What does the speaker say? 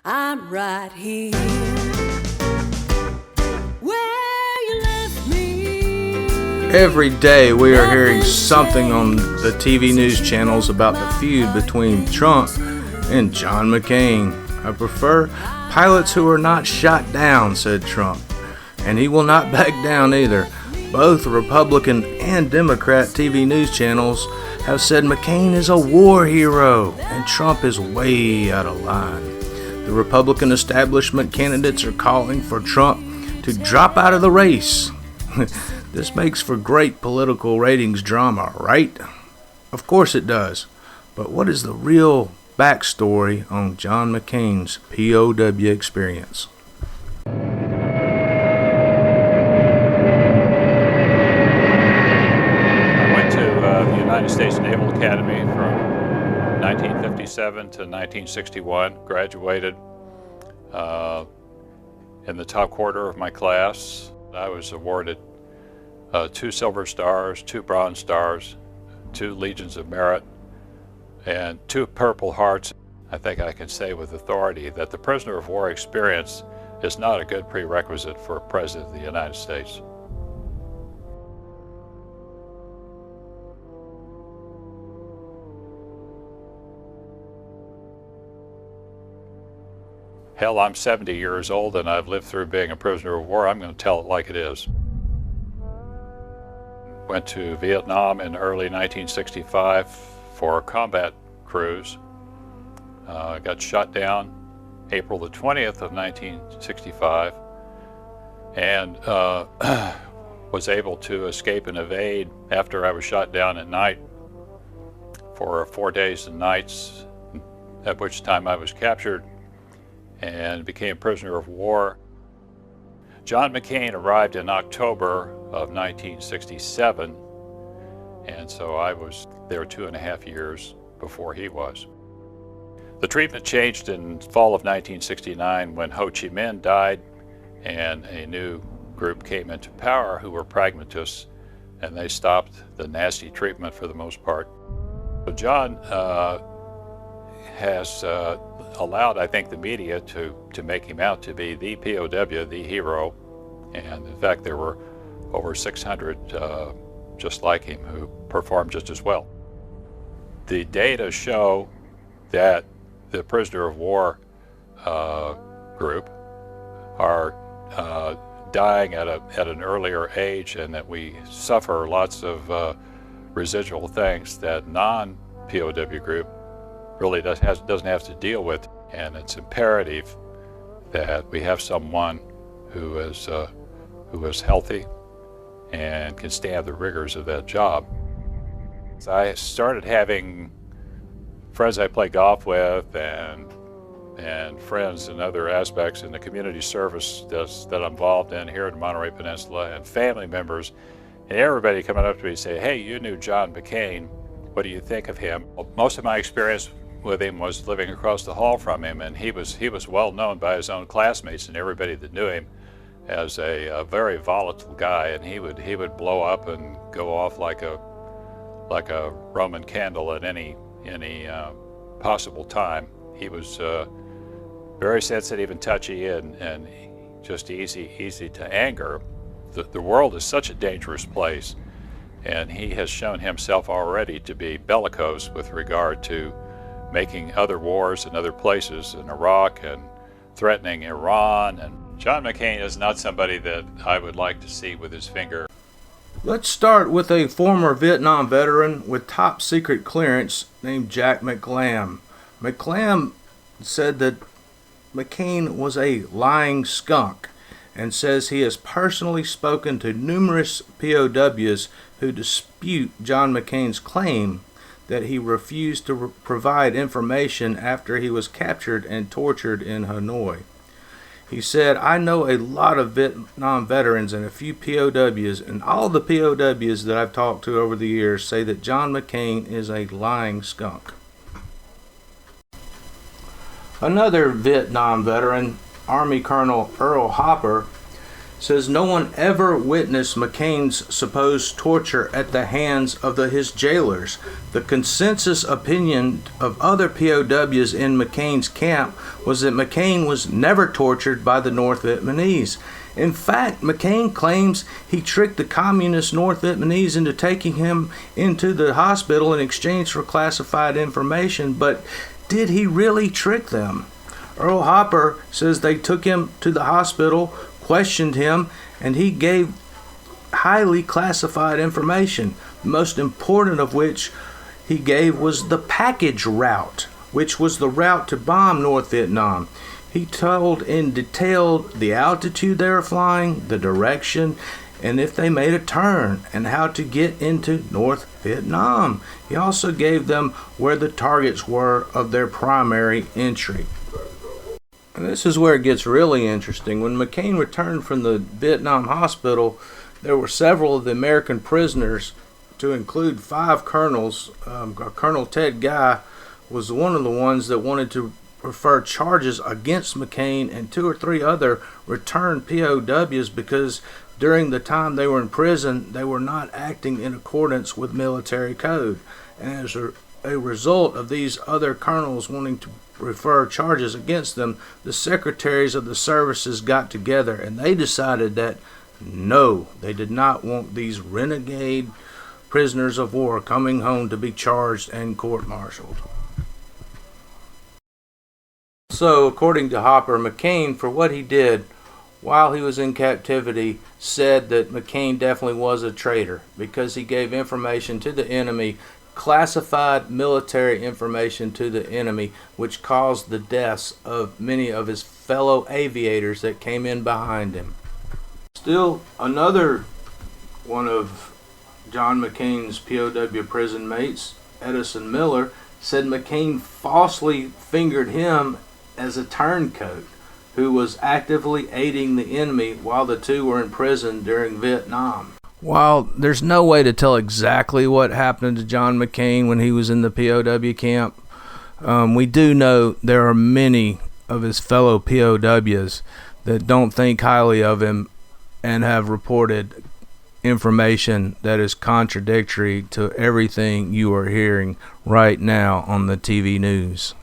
I'm right here where you left me. Every day we are hearing something on the TV news channels about the feud between Trump and John McCain. I prefer pilots who are not shot down, said Trump, and he will not back down either. Both Republican and Democrat TV news channels have said McCain is a war hero and Trump is way out of line. The Republican establishment candidates are calling for Trump to drop out of the race. This makes for great political ratings drama, right? Of course it does. But what is the real backstory on John McCain's POW experience? United States Naval Academy from 1957 to 1961. Graduated in the top quarter of my class. I was awarded 2 Silver Stars, 2 Bronze Stars, 2 Legions of Merit, and 2 Purple Hearts. I think I can say with authority that the prisoner of war experience is not a good prerequisite for a President of the United States. Hell, I'm 70 years old and I've lived through being a prisoner of war. I'm going to tell it like it is. Went to Vietnam in early 1965 for a combat cruise. Got shot down April the 20th of 1965 and was able to escape and evade after I was shot down at night for 4 days and nights, at which time I was captured and became prisoner of war. John McCain arrived in October of 1967, and so I was there 2.5 years before he was. The treatment changed in fall of 1969 when Ho Chi Minh died and a new group came into power who were pragmatists, and they stopped the nasty treatment for the most part. So John has allowed, I think, the media to make him out to be the POW, the hero, and in fact there were over 600 just like him who performed just as well. The data show that the prisoner of war group are dying at an earlier age, and that we suffer lots of residual things that non-POW group really doesn't have to deal with, and it's imperative that we have someone who is healthy and can stand the rigors of that job. So I started having friends I play golf with and friends in other aspects in the community service that I'm involved in here in the Monterey Peninsula, and family members, and everybody coming up to me and say, "Hey, you knew John McCain. What do you think of him?" Well, most of my experience with him was living across the hall from him, and he was well known by his own classmates and everybody that knew him as a very volatile guy, and he would blow up and go off like a Roman candle at any possible time. He was very sensitive and touchy and just easy to anger. The world is such a dangerous place, and he has shown himself already to be bellicose with regard to making other wars in other places, in Iraq and threatening Iran. And John McCain is not somebody that I would like to see with his finger. Let's start with a former Vietnam veteran with top secret clearance named Jack McClam. McClam said that McCain was a lying skunk and says he has personally spoken to numerous POWs who dispute John McCain's claim that he refused to provide information after he was captured and tortured in Hanoi. He said, "I know a lot of Vietnam veterans and a few POWs, and all the POWs that I've talked to over the years say that John McCain is a lying skunk." Another Vietnam veteran, Army Colonel Earl Hopper, says no one ever witnessed McCain's supposed torture at the hands of his jailers. The consensus opinion of other POWs in McCain's camp was that McCain was never tortured by the North Vietnamese. In fact, McCain claims he tricked the communist North Vietnamese into taking him into the hospital in exchange for classified information, but did he really trick them? Earl Hopper says they took him to the hospital, questioned him, and he gave highly classified information. The most important of which he gave was the package route, which was the route to bomb North Vietnam. He told in detail the altitude they were flying, the direction, and if they made a turn, and how to get into North Vietnam. He also gave them where the targets were of their primary entry. And this is where it gets really interesting. When McCain returned from the Vietnam hospital, there were several of the American prisoners, to include 5 colonels. Colonel Ted Guy was one of the ones that wanted to refer charges against McCain, and 2 or 3 other returned POWs because during the time they were in prison, they were not acting in accordance with military code. And as a result of these other colonels wanting to refer charges against them, the secretaries of the services got together and they decided that no, they did not want these renegade prisoners of war coming home to be charged and court-martialed. So, according to Hopper, McCain, for what he did while he was in captivity, said that McCain definitely was a traitor because he gave information to the enemy, classified military information to the enemy, which caused the deaths of many of his fellow aviators that came in behind him. Still, another one of John McCain's POW prison mates, Edison Miller, said McCain falsely fingered him as a turncoat who was actively aiding the enemy while the two were in prison during Vietnam. While there's no way to tell exactly what happened to John McCain when he was in the POW camp, we do know there are many of his fellow POWs that don't think highly of him and have reported information that is contradictory to everything you are hearing right now on the TV news.